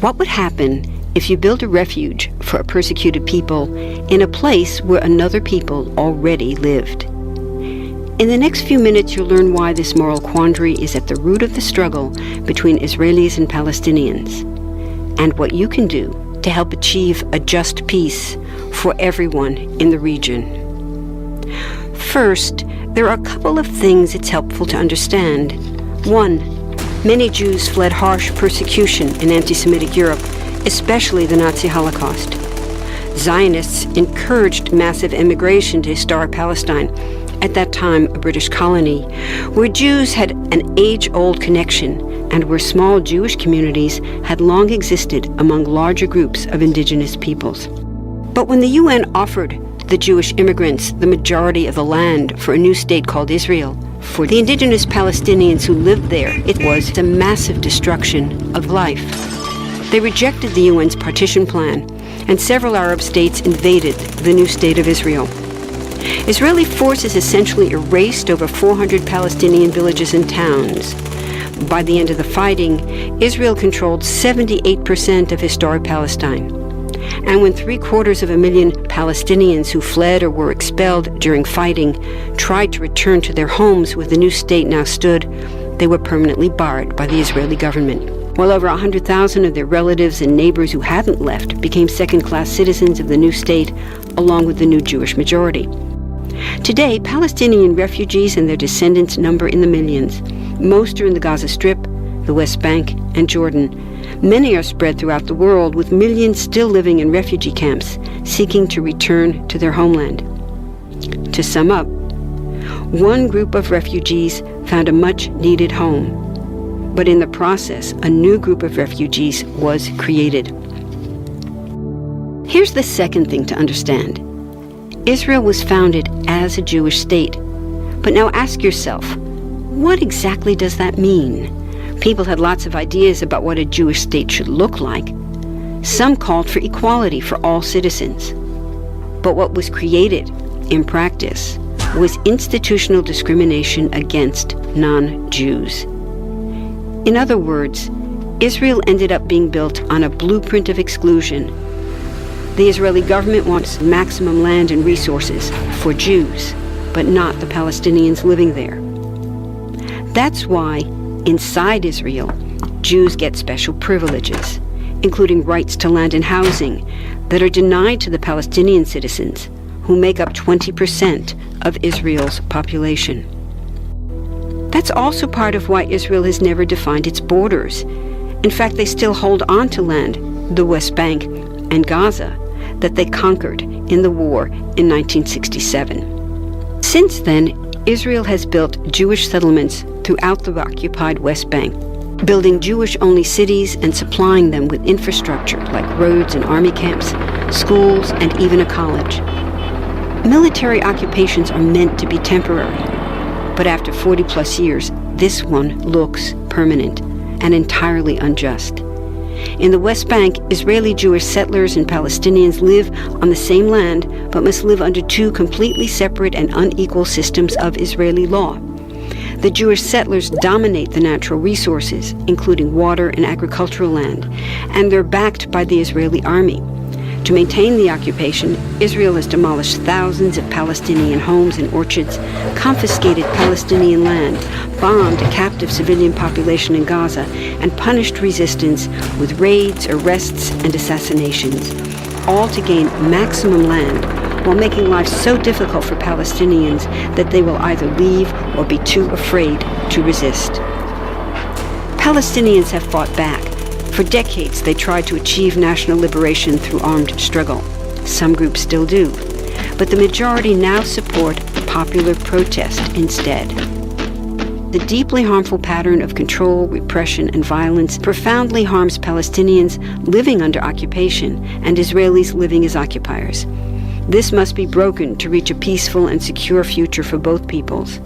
What would happen if you built a refuge for a persecuted people in a place where another people already lived? In the next few minutes, you'll learn why this moral quandary is at the root of the struggle between Israelis and Palestinians, and what you can do to help achieve a just peace for everyone in the region. First, there are a couple of things it's helpful to understand. One, many Jews fled harsh persecution in anti-Semitic Europe, especially the Nazi Holocaust. Zionists encouraged massive immigration to historic Palestine, at that time a British colony, where Jews had an age-old connection and where small Jewish communities had long existed among larger groups of indigenous peoples. But when the UN offered the Jewish immigrants the majority of the land for a new state called Israel, for the indigenous Palestinians who lived there, it was a massive destruction of life. They rejected the UN's partition plan, and several Arab states invaded the new state of Israel. Israeli forces essentially erased over 400 Palestinian villages and towns. By the end of the fighting, Israel controlled 78% of historic Palestine. And when 750,000 Palestinians who fled or were expelled during fighting tried to return to their homes where the new state now stood, they were permanently barred by the Israeli government. While over 100,000 of their relatives and neighbors who hadn't left became second-class citizens of the new state, along with the new Jewish majority. Today, Palestinian refugees and their descendants number in the millions. Most are in the Gaza Strip, the West Bank, and Jordan. Many are spread throughout the world, with millions still living in refugee camps, seeking to return to their homeland. To sum up, one group of refugees found a much-needed home. But in the process, a new group of refugees was created. Here's the second thing to understand. Israel was founded as a Jewish state. But now ask yourself, what exactly does that mean? People had lots of ideas about what a Jewish state should look like. Some called for equality for all citizens. But what was created, in practice, was institutional discrimination against non-Jews. In other words, Israel ended up being built on a blueprint of exclusion. The Israeli government wants maximum land and resources for Jews, but not the Palestinians living there. That's why, inside Israel, Jews get special privileges, including rights to land and housing, that are denied to the Palestinian citizens, who make up 20% of Israel's population. That's also part of why Israel has never defined its borders. In fact, they still hold on to land, the West Bank and Gaza, that they conquered in the war in 1967. Since then, Israel has built Jewish settlements throughout the occupied West Bank, building Jewish-only cities and supplying them with infrastructure like roads and army camps, schools, and even a college. Military occupations are meant to be temporary, but after 40-plus years, this one looks permanent and entirely unjust. In the West Bank, Israeli Jewish settlers and Palestinians live on the same land, but must live under two completely separate and unequal systems of Israeli law. The Jewish settlers dominate the natural resources, including water and agricultural land, and they're backed by the Israeli army. To maintain the occupation, Israel has demolished thousands of Palestinian homes and orchards, confiscated Palestinian land, bombed a captive civilian population in Gaza, and punished resistance with raids, arrests, and assassinations, all to gain maximum land, while making life so difficult for Palestinians that they will either leave or be too afraid to resist. Palestinians have fought back. For decades, they tried to achieve national liberation through armed struggle. Some groups still do. But the majority now support popular protest instead. The deeply harmful pattern of control, repression, and violence profoundly harms Palestinians living under occupation and Israelis living as occupiers. This must be broken to reach a peaceful and secure future for both peoples.